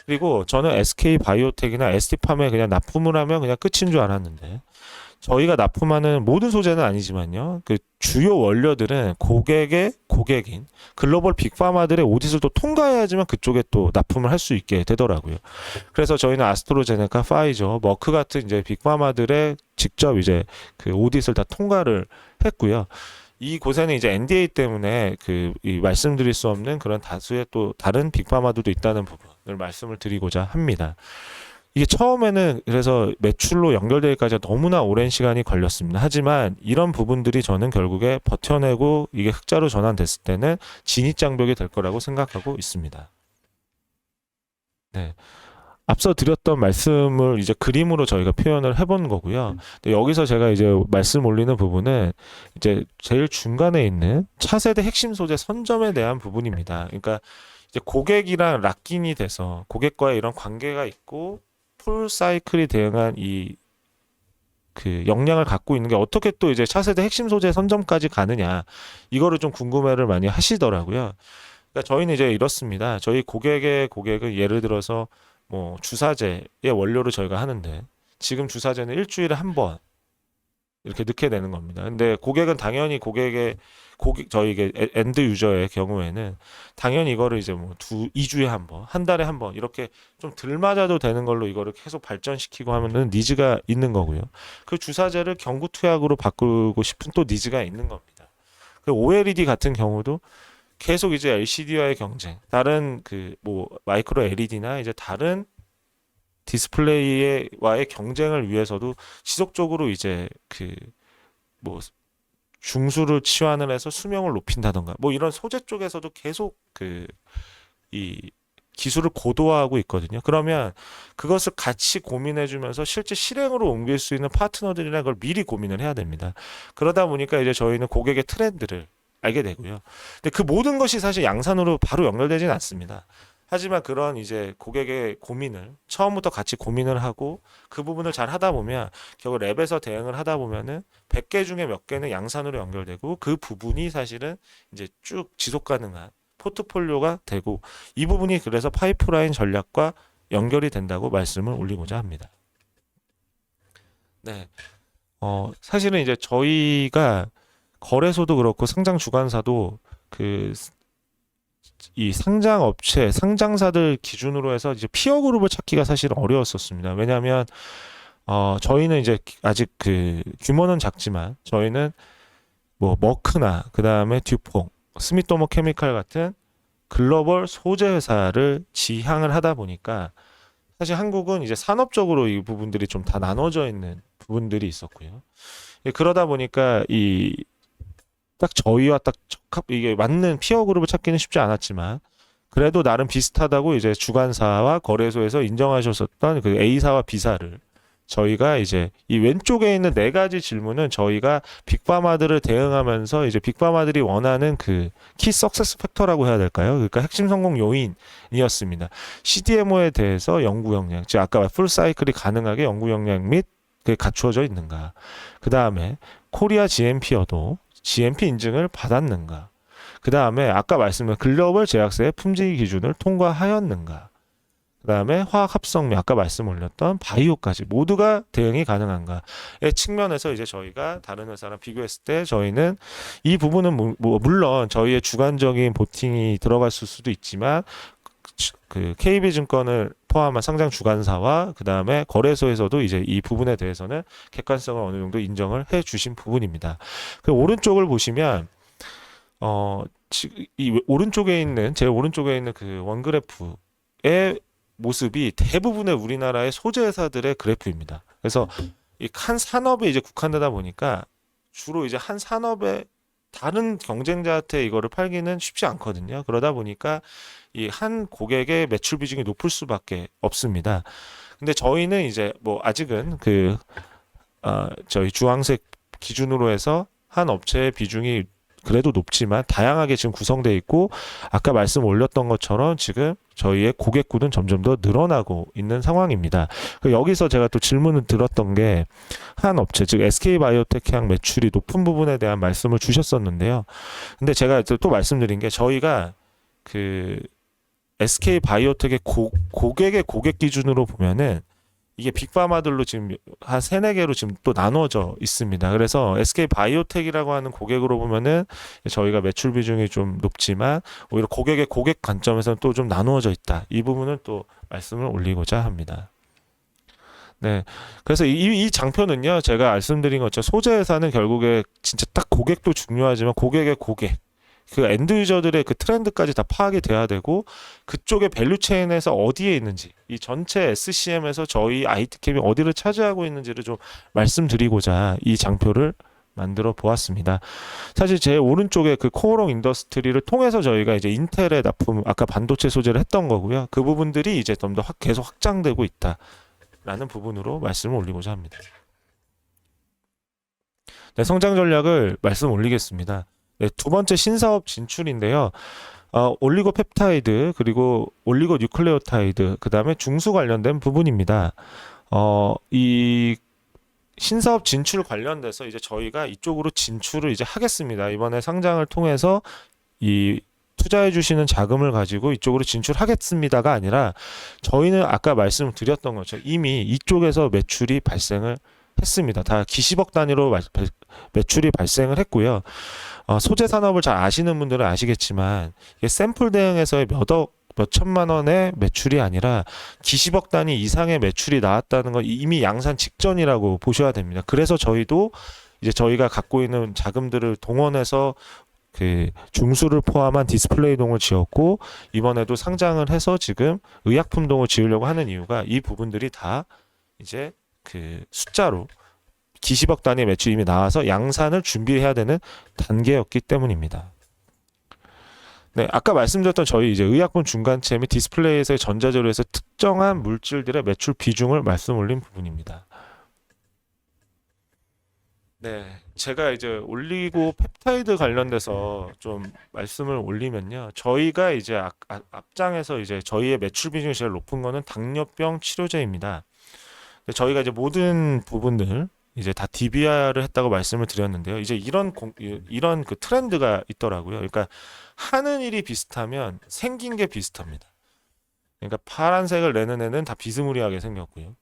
그리고 저는 SK 바이오텍이나 ST팜에 그냥 납품을 하면 그냥 끝인 줄 알았는데 저희가 납품하는 모든 소재는 아니지만요. 그 주요 원료들은 고객의 고객인 글로벌 빅파마들의 오디트를 또 통과해야지만 그쪽에 또 납품을 할 수 있게 되더라고요. 그래서 저희는 아스트로제네카, 파이저, 머크 같은 이제 빅파마들의 직접 이제 그 오디트를 다 통과를 했고요. 이 곳에는 이제 NDA 때문에 이 말씀드릴 수 없는 그런 다수의 또 다른 빅파마들도 있다는 부분을 말씀을 드리고자 합니다. 이게 처음에는 그래서 매출로 연결되기까지 너무나 오랜 시간이 걸렸습니다. 하지만 이런 부분들이 저는 결국에 버텨내고 이게 흑자로 전환됐을 때는 진입장벽이 될 거라고 생각하고 있습니다. 네. 앞서 드렸던 말씀을 이제 그림으로 저희가 표현을 해본 거고요. 근데 여기서 제가 이제 말씀 올리는 부분은 이제 제일 중간에 있는 차세대 핵심 소재 선점에 대한 부분입니다. 그러니까 이제 고객이랑 락인이 돼서 고객과의 이런 관계가 있고 풀 사이클이 대응한 이 그 역량을 갖고 있는 게 어떻게 또 이제 차세대 핵심 소재 선점까지 가느냐 이거를 좀 궁금해를 많이 하시더라고요. 그러니까 저희는 이제 이렇습니다. 저희 고객은 예를 들어서 뭐 주사제의 원료를 저희가 하는데 지금 주사제는 일주일에 한 번 이렇게 넣게 되는 겁니다. 근데 고객은 당연히 저희 이게 엔드 유저의 경우에는 당연히 이거를 이제 뭐 2주에 한 번, 한 달에 한 번 이렇게 좀 덜 맞아도 되는 걸로 이거를 계속 발전시키고 하면은 니즈가 있는 거고요. 그 주사제를 경구 투약으로 바꾸고 싶은 또 니즈가 있는 겁니다. 그 OLED 같은 경우도 계속 이제 LCD와의 경쟁, 다른 그 뭐 마이크로 LED나 이제 다른 디스플레이와의 경쟁을 위해서도 지속적으로 이제 그 뭐 중수를 치환을 해서 수명을 높인다던가 뭐 이런 소재 쪽에서도 계속 이 기술을 고도화하고 있거든요. 그러면 그것을 같이 고민해 주면서 실제 실행으로 옮길 수 있는 파트너들이랑 그걸 미리 고민을 해야 됩니다. 그러다 보니까 이제 저희는 고객의 트렌드를 알게 되고요. 근데 그 모든 것이 사실 양산으로 바로 연결되지는 않습니다. 하지만 그런 이제 고객의 고민을 처음부터 같이 고민을 하고 그 부분을 잘 하다 보면 결국 랩에서 대응을 하다 보면은 100개 중에 몇 개는 양산으로 연결되고 그 부분이 사실은 이제 쭉 지속 가능한 포트폴리오가 되고 이 부분이 그래서 파이프라인 전략과 연결이 된다고 말씀을 올리고자 합니다. 네. 사실은 이제 저희가 거래소도 그렇고 상장 주관사도 그 이 상장 업체, 상장사들 기준으로 해서 이제 피어 그룹을 찾기가 사실 어려웠었습니다. 왜냐하면 저희는 이제 아직 그 규모는 작지만 저희는 뭐 머크나 그다음에 듀퐁, 스미토모 케미칼 같은 글로벌 소재 회사를 지향을 하다 보니까 사실 한국은 이제 산업적으로 이 부분들이 좀 다 나눠져 있는 부분들이 있었고요. 그러다 보니까 이 딱 저희와 딱 적합 이게 맞는 피어 그룹을 찾기는 쉽지 않았지만 그래도 나름 비슷하다고 이제 주관사와 거래소에서 인정하셨었던 그 A사와 B사를 저희가 이제 이 왼쪽에 있는 네 가지 질문은 저희가 빅파마들을 대응하면서 이제 빅파마들이 원하는 그 키 석세스 팩터라고 해야 될까요? 그러니까 핵심 성공 요인이었습니다. CDMO에 대해서 연구 역량, 즉 아까 풀 사이클이 가능하게 연구 역량 및 그게 갖추어져 있는가. 그 다음에 코리아 GMP여도 GMP 인증을 받았는가. 그 다음에 아까 말씀드린 글로벌 제약사의 품질 기준을 통과하였는가. 그 다음에 화학 합성미 아까 말씀 올렸던 바이오까지 모두가 대응이 가능한가의 측면에서 이제 저희가 다른 회사랑 비교했을 때 저희는 이 부분은 물론 저희의 주관적인 보팅이 들어갔을 수도 있지만 그 KB증권을 포함한 상장 주관사와 그 다음에 거래소에서도 이제 이 부분에 대해서는 객관성을 어느 정도 인정을 해 주신 부분입니다. 그 오른쪽을 보시면 이 오른쪽에 있는 제 오른쪽에 있는 그 원그래프의 모습이 대부분의 우리나라의 소재 회사들의 그래프입니다. 그래서 이 한 산업에 이제 국한되다 보니까 주로 이제 한 산업에 다른 경쟁자한테 이거를 팔기는 쉽지 않거든요. 그러다 보니까 이 한 고객의 매출 비중이 높을 수밖에 없습니다. 근데 저희는 이제 뭐 아직은 그 저희 주황색 기준으로 해서 한 업체의 비중이 그래도 높지만 다양하게 지금 구성되어 있고 아까 말씀 올렸던 것처럼 지금 저희의 고객군은 점점 더 늘어나고 있는 상황입니다. 여기서 제가 또 질문을 들었던 게 한 업체 즉 SK바이오텍 향 매출이 높은 부분에 대한 말씀을 주셨었는데요. 근데 제가 또 말씀드린 게 저희가 그 SK바이오텍의 고객의 고객 기준으로 보면은 이게 빅파마들로 지금 한 세네 개로 지금 또 나눠져 있습니다. 그래서 SK바이오텍이라고 하는 고객으로 보면은 저희가 매출 비중이 좀 높지만 오히려 고객의 고객 관점에서는 또 좀 나누어져 있다. 이 부분을 또 말씀을 올리고자 합니다. 네. 그래서 이 장표는요, 제가 말씀드린 것처럼 소재 회사는 결국에 진짜 딱 고객도 중요하지만 고객의 고객, 그 엔드 유저들의 그 트렌드까지 다 파악이 돼야 되고 그쪽의 밸류 체인에서 어디에 있는지 이 전체 SCM에서 저희 IT캠이 어디를 차지하고 있는지를 좀 말씀드리고자 이 장표를 만들어 보았습니다. 사실 제 오른쪽에 그 코오롱 인더스트리를 통해서 저희가 이제 인텔에 납품 아까 반도체 소재를 했던 거고요. 그 부분들이 이제 좀 더 계속 확장되고 있다라는 부분으로 말씀을 올리고자 합니다. 네, 성장 전략을 말씀 올리겠습니다. 네, 두 번째 신사업 진출인데요. 올리고펩타이드 그리고 올리고뉴클레오타이드 그 다음에 중수 관련된 부분입니다. 이 신사업 진출 관련돼서 이제 저희가 이쪽으로 진출을 이제 하겠습니다. 이번에 상장을 통해서 이 투자해 주시는 자금을 가지고 이쪽으로 진출하겠습니다가 아니라 저희는 아까 말씀드렸던 것처럼 이미 이쪽에서 매출이 발생을 했습니다. 다 기십억 단위로 매출이 발생을 했고요. 소재 산업을 잘 아시는 분들은 아시겠지만 이게 샘플 대응에서의 몇 천만 원의 매출이 아니라 기십억 단위 이상의 매출이 나왔다는 건 이미 양산 직전이라고 보셔야 됩니다. 그래서 저희도 이제 저희가 갖고 있는 자금들을 동원해서 그 중수를 포함한 디스플레이 동을 지었고 이번에도 상장을 해서 지금 의약품 동을 지으려고 하는 이유가 이 부분들이 다 이제 그 숫자로 기십억 단위의 매출이 이미 나와서 양산을 준비해야 되는 단계였기 때문입니다. 네, 아까 말씀드렸던 저희 이제 의약품 중간체 및 디스플레이에서의 전자재료에서 특정한 물질들의 매출 비중을 말씀 올린 부분입니다. 네, 제가 이제 올리고 펩타이드 관련돼서 좀 말씀을 올리면요. 저희가 이제 앞장에서 이제 저희의 매출 비중이 제일 높은 거는 당뇨병 치료제입니다. 저희가 이제 모든 부분들 이제 다 DBR을 했다고 말씀을 드렸는데요. 이제 이런 그 트렌드가 있더라고요. 그러니까 하는 일이 비슷하면 생긴 게 비슷합니다. 그러니까 파란색을 내는 애는 다 비스무리하게 생겼고요.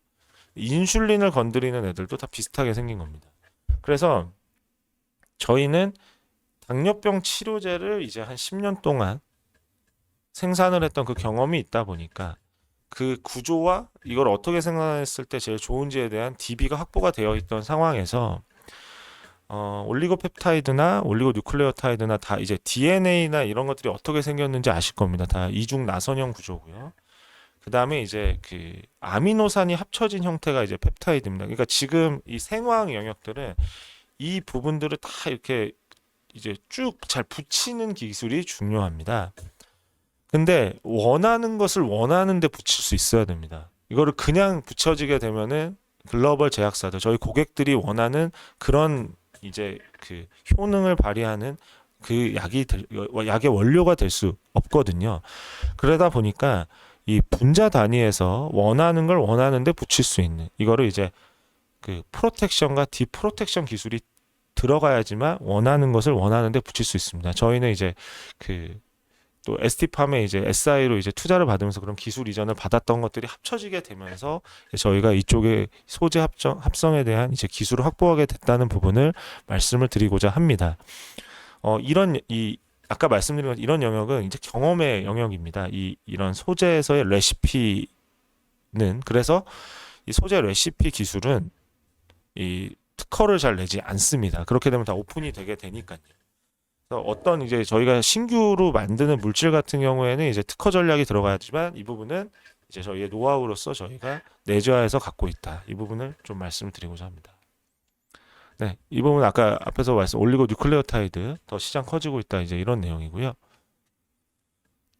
인슐린을 건드리는 애들도 다 비슷하게 생긴 겁니다. 그래서 저희는 당뇨병 치료제를 이제 한 10년 동안 생산을 했던 그 경험이 있다 보니까 그 구조와 이걸 어떻게 생산했을 때 제일 좋은지에 대한 DB가 확보가 되어 있던 상황에서 올리고펩타이드나 올리고뉴클레오타이드나 다 이제 DNA나 이런 것들이 어떻게 생겼는지 아실 겁니다. 다 이중 나선형 구조고요. 그 다음에 이제 그 아미노산이 합쳐진 형태가 이제 펩타이드입니다. 그러니까 지금 이 생화학 영역들은 이 부분들을 다 이렇게 이제 쭉 잘 붙이는 기술이 중요합니다. 근데 원하는 것을 원하는 데 붙일 수 있어야 됩니다. 이거를 그냥 붙여지게 되면은 글로벌 제약사들, 저희 고객들이 원하는 그런 이제 그 효능을 발휘하는 그 약의 원료가 될 수 없거든요. 그러다 보니까 이 분자 단위에서 원하는 걸 원하는데 붙일 수 있는 이거를 이제 그 프로텍션과 디프로텍션 기술이 들어가야지만 원하는 것을 원하는데 붙일 수 있습니다. 저희는 이제 그 또 ST팜에 이제 SI로 이제 투자를 받으면서 그런 기술 이전을 받았던 것들이 합쳐지게 되면서 저희가 이쪽에 소재 합성에 대한 이제 기술을 확보하게 됐다는 부분을 말씀을 드리고자 합니다. 이런 이 아까 말씀드린 것 이런 영역은 이제 경험의 영역입니다. 이런 소재에서의 레시피는 그래서 이 소재 레시피 기술은 이 특허를 잘 내지 않습니다. 그렇게 되면 다 오픈이 되게 되니까요. 그래서 어떤 이제 저희가 신규로 만드는 물질 같은 경우에는 이제 특허 전략이 들어가야지만 이 부분은 이제 저희의 노하우로서 저희가 내재화해서 갖고 있다. 이 부분을 좀 말씀드리고자 합니다. 네, 이 부분 아까 앞에서 말씀 올리고 뉴클레오타이드 더 시장 커지고 있다 이제 이런 내용이고요.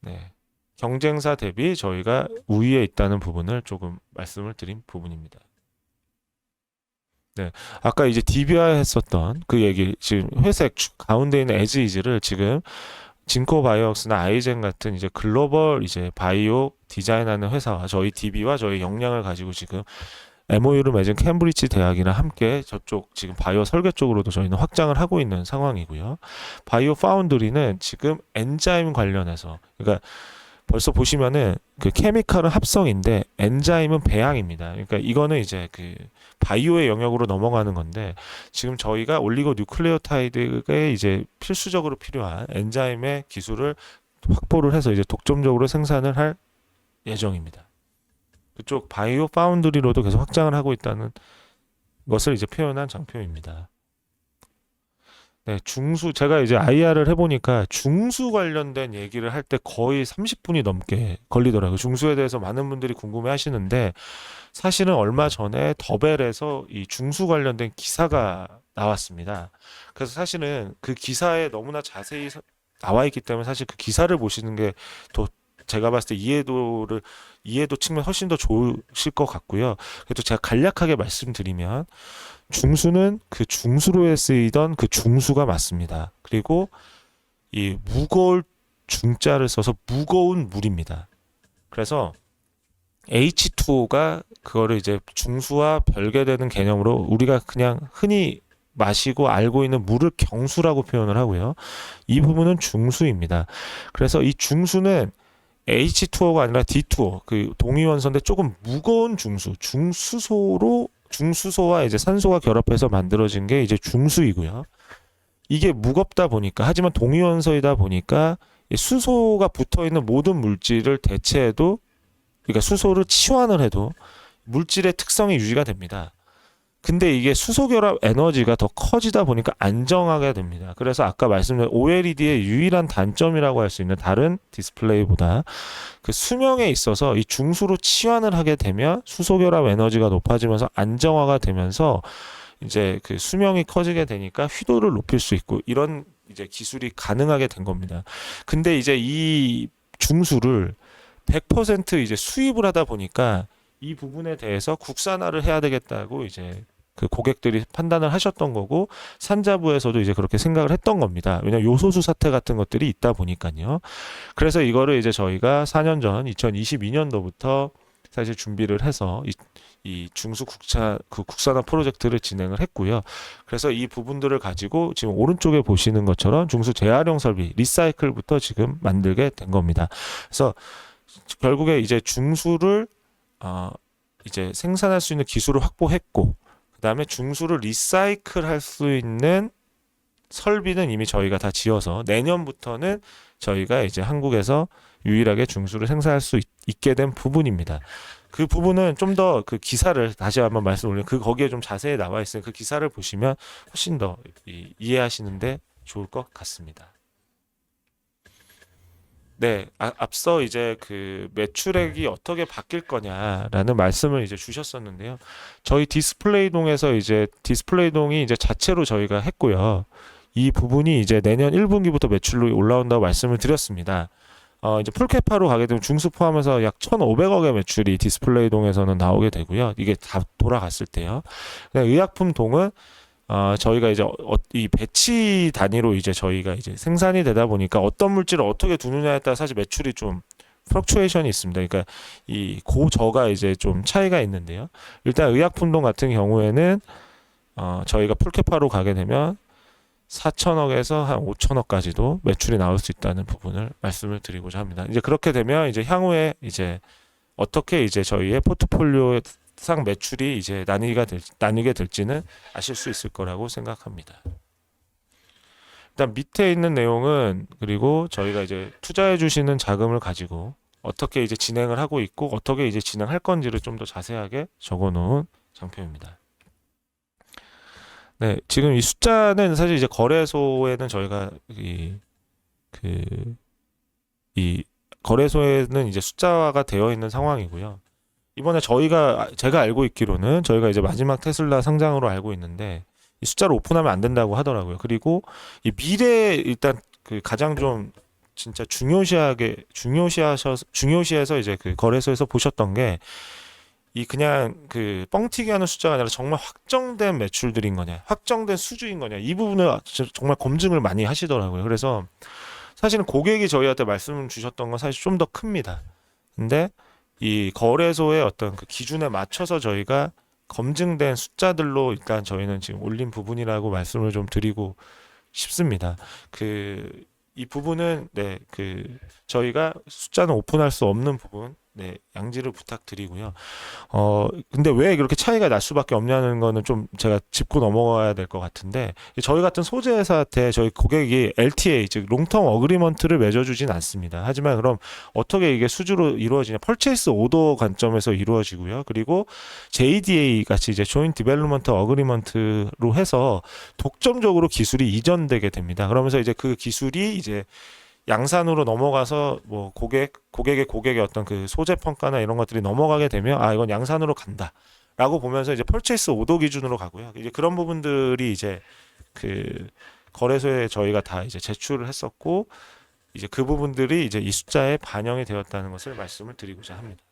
네, 경쟁사 대비 저희가 우위에 있다는 부분을 조금 말씀을 드린 부분입니다. 네, 아까 이제 DB화 했었던 그 얘기 지금 회색 가운데 있는 에즈이즈를 지금 진코 바이오웍스나 아이젠 같은 이제 글로벌 이제 바이오 디자인하는 회사와 저희 DB와 저희 역량을 가지고 지금 MOU를 맺은 캠브리지 대학이랑 함께 저쪽 지금 바이오 설계 쪽으로도 저희는 확장을 하고 있는 상황이고요. 바이오 파운드리는 지금 엔자임 관련해서 그러니까 벌써 보시면은 그 케미칼은 합성인데 엔자임은 배양입니다. 그러니까 이거는 이제 그 바이오의 영역으로 넘어가는 건데 지금 저희가 올리고 뉴클레오타이드에 이제 필수적으로 필요한 엔자임의 기술을 확보를 해서 이제 독점적으로 생산을 할 예정입니다. 그쪽 바이오 파운드리로도 계속 확장을 하고 있다는 것을 이제 표현한 장표입니다. 네, 제가 이제 IR을 해보니까 중수 관련된 얘기를 할 때 거의 30분이 넘게 걸리더라고요. 중수에 대해서 많은 분들이 궁금해 하시는데, 사실은 얼마 전에 더벨에서 이 중수 관련된 기사가 나왔습니다. 그래서 사실은 그 기사에 너무나 자세히 나와 있기 때문에 사실 그 기사를 보시는 게 더 제가 봤을 때 이해도 측면 훨씬 더 좋으실 것 같고요. 그래도 제가 간략하게 말씀드리면, 중수는 그 중수로에 쓰이던 그 중수가 맞습니다. 그리고 이 무거울 중자를 써서 무거운 물입니다. 그래서 H2O가 그거를 이제 중수와 별개되는 개념으로 우리가 그냥 흔히 마시고 알고 있는 물을 경수라고 표현을 하고요. 이 부분은 중수입니다. 그래서 이 중수는 H2O가 아니라 D2O, 그 동위원소인데 조금 무거운 중수, 중수소와 이제 산소가 결합해서 만들어진 게 이제 중수이고요. 이게 무겁다 보니까, 하지만 동위원소이다 보니까 수소가 붙어 있는 모든 물질을 대체해도, 그러니까 수소를 치환을 해도 물질의 특성이 유지가 됩니다. 근데 이게 수소 결합 에너지가 더 커지다 보니까 안정하게 됩니다. 그래서 아까 말씀드린 OLED의 유일한 단점이라고 할 수 있는 다른 디스플레이보다 그 수명에 있어서 이 중수로 치환을 하게 되면 수소 결합 에너지가 높아지면서 안정화가 되면서 이제 그 수명이 커지게 되니까 휘도를 높일 수 있고 이런 이제 기술이 가능하게 된 겁니다. 근데 이제 이 중수를 100% 이제 수입을 하다 보니까 이 부분에 대해서 국산화를 해야 되겠다고 이제 그 고객들이 판단을 하셨던 거고, 산자부에서도 이제 그렇게 생각을 했던 겁니다. 왜냐면 요소수 사태 같은 것들이 있다 보니까요. 그래서 이거를 이제 저희가 4년 전 2022년도부터 사실 준비를 해서 이 중수 국산화 프로젝트를 진행을 했고요. 그래서 이 부분들을 가지고 지금 오른쪽에 보시는 것처럼 중수 재활용 설비 리사이클부터 지금 만들게 된 겁니다. 그래서 결국에 이제 중수를 이제 생산할 수 있는 기술을 확보했고, 그 다음에 중수를 리사이클 할 수 있는 설비는 이미 저희가 다 지어서 내년부터는 저희가 이제 한국에서 유일하게 중수를 생산할 수 있게 된 부분입니다. 그 부분은 좀 더 그 기사를 다시 한번 말씀 올려 그 거기에 좀 자세히 나와 있으니 그 기사를 보시면 훨씬 더 이해하시는데 좋을 것 같습니다. 네, 앞서 이제 그 매출액이 어떻게 바뀔 거냐라는 말씀을 이제 주셨었는데요. 저희 디스플레이동에서 이제 디스플레이동이 이제 자체로 저희가 했고요. 이 부분이 이제 내년 1분기부터 매출로 올라온다고 말씀을 드렸습니다. 이제 풀캐파로 가게 되면 중수 포함해서 약 1,500억의 매출이 디스플레이동에서는 나오게 되고요. 이게 다 돌아갔을 때요. 그냥 의약품동은 저희가 이제 이 배치 단위로 이제 저희가 이제 생산이 되다 보니까 어떤 물질을 어떻게 두느냐에 따라 사실 매출이 좀 플럭추에이션이 있습니다. 그러니까 이 고저가 이제 좀 차이가 있는데요. 일단 의약품동 같은 경우에는 저희가 풀캐파로 가게 되면 4천억에서 한 5천억까지도 매출이 나올 수 있다는 부분을 말씀을 드리고자 합니다. 이제 그렇게 되면 이제 향후에 이제 어떻게 이제 저희의 포트폴리오 상 매출이 이제 나뉘게 될지는 아실 수 있을 거라고 생각합니다. 일단 밑에 있는 내용은 그리고 저희가 이제 투자해 주시는 자금을 가지고 어떻게 이제 진행을 하고 있고 어떻게 이제 진행할 건지를 좀 더 자세하게 적어 놓은 장표입니다. 네, 지금 이 숫자는 사실 이제 거래소에는 저희가 이 거래소에는 이제 숫자화가 되어 있는 상황이고요. 이번에 제가 알고 있기로는 저희가 이제 마지막 테슬라 상장으로 알고 있는데 이 숫자를 오픈하면 안 된다고 하더라고요. 그리고 이 미래 일단 그 가장 좀 진짜 중요시해서 이제 그 거래소에서 보셨던 게 이 그냥 그 뻥튀기 하는 숫자가 아니라 정말 확정된 매출들인 거냐, 확정된 수주인 거냐, 이 부분을 정말 검증을 많이 하시더라고요. 그래서 사실은 고객이 저희한테 말씀 주셨던 건 사실 좀 더 큽니다. 근데 이 거래소의 어떤 그 기준에 맞춰서 저희가 검증된 숫자들로 일단 저희는 지금 올린 부분이라고 말씀을 좀 드리고 싶습니다. 이 부분은 저희가 숫자는 오픈할 수 없는 부분 양지를 부탁드리고요. 근데 왜 그렇게 차이가 날 수밖에 없냐는 거는 좀 제가 짚고 넘어가야 될 것 같은데, 저희 같은 소재 회사한테 저희 고객이 LTA, 즉 롱텀 어그리먼트를 맺어주진 않습니다. 하지만 그럼 어떻게 이게 수주로 이루어지냐? 펄체이스 오더 관점에서 이루어지고요. 그리고 JDA 같이 이제 조인트 디벨롭먼트 어그리먼트로 해서 독점적으로 기술이 이전되게 됩니다. 그러면서 이제 그 기술이 이제 양산으로 넘어가서 뭐 고객의 어떤 그 소재 평가나 이런 것들이 넘어가게 되면 이건 양산으로 간다라고 보면서 이제 펄체이스 오더 기준으로 가고요. 이제 그런 부분들이 이제 그 거래소에 저희가 다 이제 제출을 했었고 이제 그 부분들이 이제 이 숫자에 반영이 되었다는 것을 말씀을 드리고자 합니다.